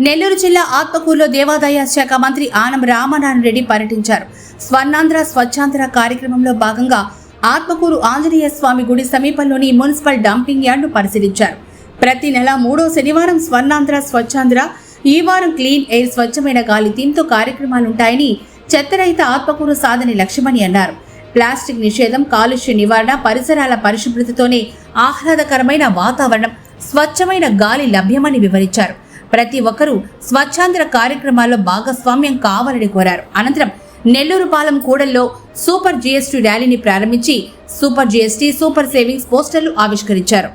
నెల్లూరు జిల్లా ఆత్మకూరులో దేవాదాయ శాఖ మంత్రి ఆనం రామనారాయణ రెడ్డి పర్యటించారు. స్వర్ణాంధ్ర స్వచ్ఛాంధ్ర కార్యక్రమంలో భాగంగా ఆత్మకూరు ఆంజనేయ స్వామి గుడి సమీపంలోని మున్సిపల్ డంపింగ్ యార్డ్ను పరిశీలించారు. ప్రతి నెల 3వ శనివారం స్వర్ణాంధ్ర స్వచ్ఛాంధ్ర, ఈ వారం క్లీన్ ఎయిర్ స్వచ్ఛమైన గాలి థీమ్తో కార్యక్రమాలుంటాయని చెత్తరహిత ఆత్మకూరు సాధన లక్ష్యమని అన్నారు. ప్లాస్టిక్ నిషేధం, కాలుష్య నివారణ, పరిసరాల పరిశుభ్రతతోనే ఆహ్లాదకరమైన వాతావరణం, స్వచ్ఛమైన గాలి లభ్యమని వివరించారు. ప్రతి ఒక్కరూ స్వచ్ఛాంధ్ర కార్యక్రమాల్లో భాగస్వామ్యం కావాలని కోరారు. అనంతరం నెల్లూరు పాలెం కూడల్లో సూపర్ జీఎస్టీ ర్యాలీని ప్రారంభించి సూపర్ జీఎస్టీ, సూపర్ సేవింగ్స్ పోస్టర్లు ఆవిష్కరించారు.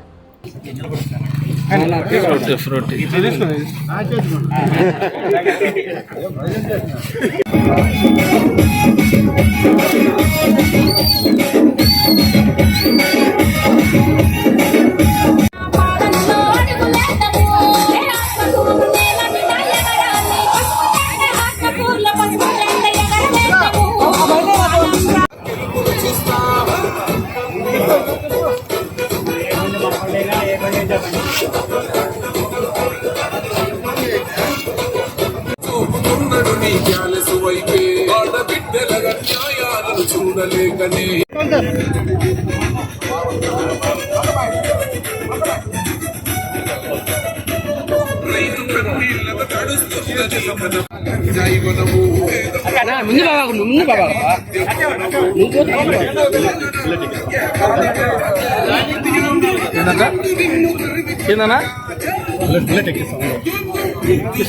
చూడలేకనే రైతు కన్నీళ్ళకు తడుస్తున్న జీవనము ముందు బాబా ఏందన్నా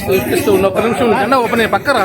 ఎక్కిస్తూ ఉన్న ఒక్క నిమిషం కన్నా ఓపెన్ పక్క రా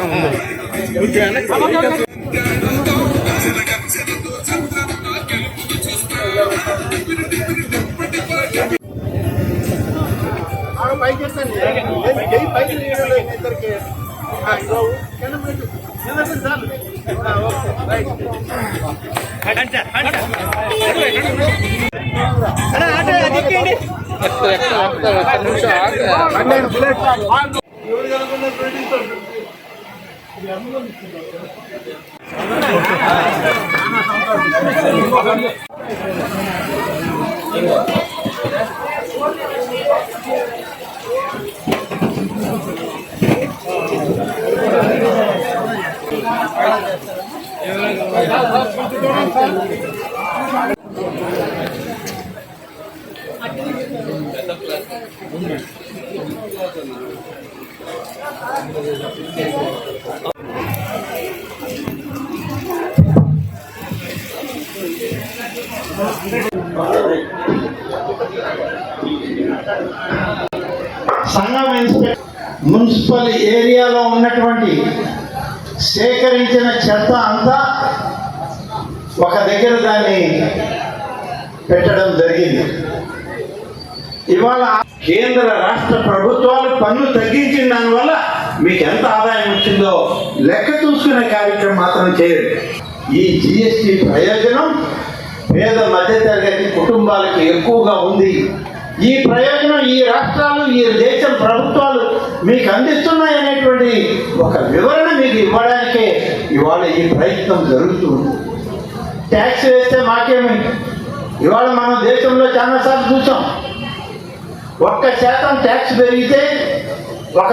సంఘం మున్సిపల్ ఏరియాలో ఉన్నటువంటి సేకరించిన చెత్త అంతా ఒక దగ్గర దాన్ని పెట్టడం జరిగింది. ఇవాళ కేంద్ర రాష్ట్ర ప్రభుత్వాలు పన్ను తగ్గించిన దానివల్ల మీకు ఎంత ఆదాయం వచ్చిందో లెక్క చూసుకునే కార్యక్రమం మాత్రం చేయరు. ఈ జిఎస్టి ప్రయోజనం పేద మధ్యతరగతి కుటుంబాలకు ఎక్కువగా ఉంది. ఈ ప్రయోజనం ఈ రాష్ట్రాలు, ఈ దేశం ప్రభుత్వాలు మీకు అందిస్తున్నాయనేటువంటి ఒక వివరణ మీకు ఇవ్వడానికే ఇవాళ ఈ ప్రయత్నం జరుగుతుంది. ట్యాక్స్ వేస్తే మాకేమి, ఇవాళ మనం దేశంలో చాలాసార్లు చూసాం, 1% ట్యాక్స్ పెరిగితే ఒక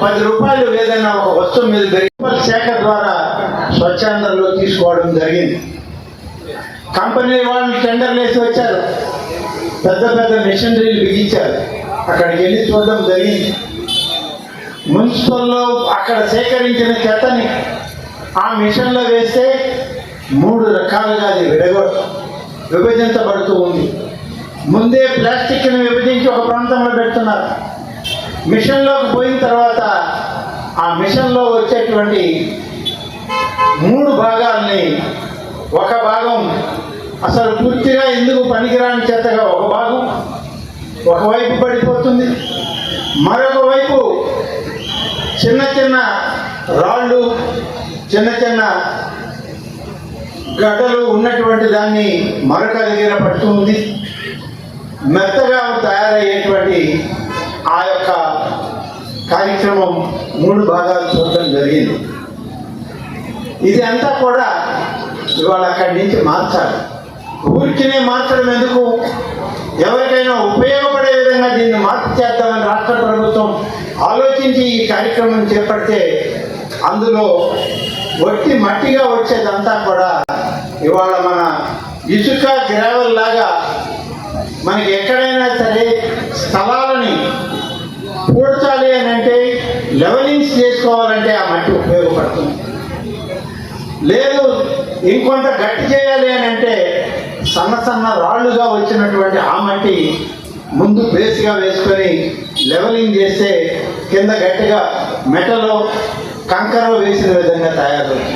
10 రూపాయలు ఏదైనా ఒక వస్తువు మీద పెరిగి శాఖ ద్వారా స్వచ్ఛాంధ్రలో తీసుకోవడం జరిగింది. కంపెనీ వాళ్ళు టెండర్లు వేసి వచ్చారు, పెద్ద పెద్ద మిషనరీలు బిగించారు, అక్కడికి వెళ్ళి చూడడం జరిగింది. మున్సిపల్లో అక్కడ సేకరించిన చెత్తని ఆ మిషన్లో వేస్తే 3 రకాలుగా అది విభజించబడుతూ ఉంది. ముందే ప్లాస్టిక్ని విభజించి ఒక ప్రాంతంలో పెడుతున్నారు. మిషన్లోకి పోయిన తర్వాత ఆ మిషన్లో వచ్చేటువంటి 3 భాగాల్ని, ఒక భాగం అసలు పూర్తిగా ఎందుకు పనికిరాని చెత్తగా ఒక భాగం ఒకవైపు పడిపోతుంది, మరొక వైపు చిన్న చిన్న రాళ్ళు, చిన్న చిన్న గడ్డలు ఉన్నటువంటి దాన్ని మరొక దగ్గర పడుతుంది. మెత్తగా తయారయ్యేటువంటి ఆ యొక్క కార్యక్రమం 3 భాగాలు చూడటం జరిగింది. ఇది అంతా కూడా ఇవాళ అక్కడి నుంచి మార్చాలి. ఊరికినే మార్చడం ఎందుకు, ఎవరికైనా ఉపయోగపడే విధంగా దీన్ని మార్పు చేద్దామని రాష్ట్ర ప్రభుత్వం ఆలోచించి ఈ కార్యక్రమం చేపడితే అందులో వట్టి మట్టిగా వచ్చేదంతా కూడా ఇవాళ మన ఇసుక గ్రావెల్ లాగా మనకి ఎక్కడైనా సరే స్థలాలని పూడ్చాలి అని అంటే లెవలింగ్స్ చేసుకోవాలంటే ఆ మట్టి ఉపయోగపడుతుంది. లేదు ఇంకొంత గట్టి చేయాలి అని అంటే సన్న సన్న రాళ్ళుగా వచ్చినటువంటి ఆ మట్టి ముందు బేస్గా వేసుకొని లెవలింగ్ చేస్తే కింద గట్టిగా మెటలో కంకర వేసిన విధంగా తయారవుతుంది.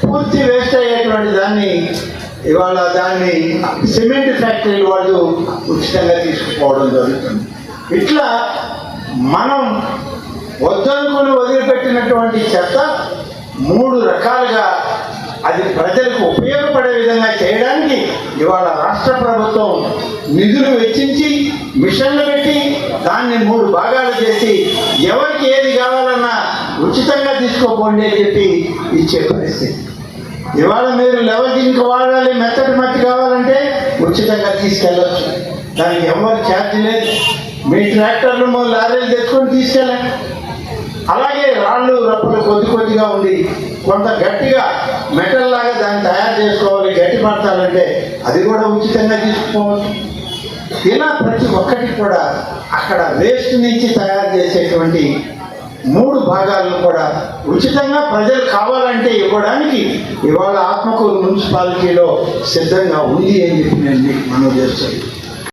పూర్తి వేస్ట్ అయ్యేటువంటి దాన్ని ఇవాళ దాన్ని సిమెంట్ ఫ్యాక్టరీలు వాళ్ళు ఉచితంగా తీసుకుపోవడం జరుగుతుంది. ఇట్లా మనం వద్దనుకుని వదిలిపెట్టినటువంటి చెత్త 3 రకాలుగా అది ప్రజలకు ఉపయోగపడే విధంగా చేయడానికి ఇవాళ రాష్ట్ర ప్రభుత్వం నిధులు వెచ్చించి మిషన్లు పెట్టి దాన్ని 3 భాగాలు చేసి ఎవరికి ఏది కావాలన్నా ఉచితంగా తీసుకోపోండి అని చెప్పి ఇచ్చే పరిస్థితి. ఇవాళ మీరు లెవలింగ్ వాడాలి, మెత్తటి మట్టి కావాలంటే ఉచితంగా తీసుకెళ్ళచ్చు. దానికి ఎవరు ఛార్జ్ లేదు. మీ ట్రాక్టర్లు లారీలు తెచ్చుకొని తీసుకెళ్ళండి. అలాగే రాళ్ళు రప్పులు కొద్దిగా ఉండి కొంత గట్టిగా మెటల్ లాగా దాన్ని తయారు చేసుకోవాలి, గట్టి పడతాలంటే అది కూడా ఉచితంగా తీసుకుపోవచ్చు. ఇలా ప్రతి ఒక్కటి కూడా అక్కడ వేస్ట్ నుంచి తయారు చేసేటువంటి 3 భాగాలను కూడా ఉచితంగా ప్రజలు కావాలంటే ఇవ్వడానికి ఇవాళ ఆత్మకూరు మున్సిపాలిటీలో సిద్ధంగా ఉంది అని చెప్పి నేను మీకు మనవి చేస్తాను.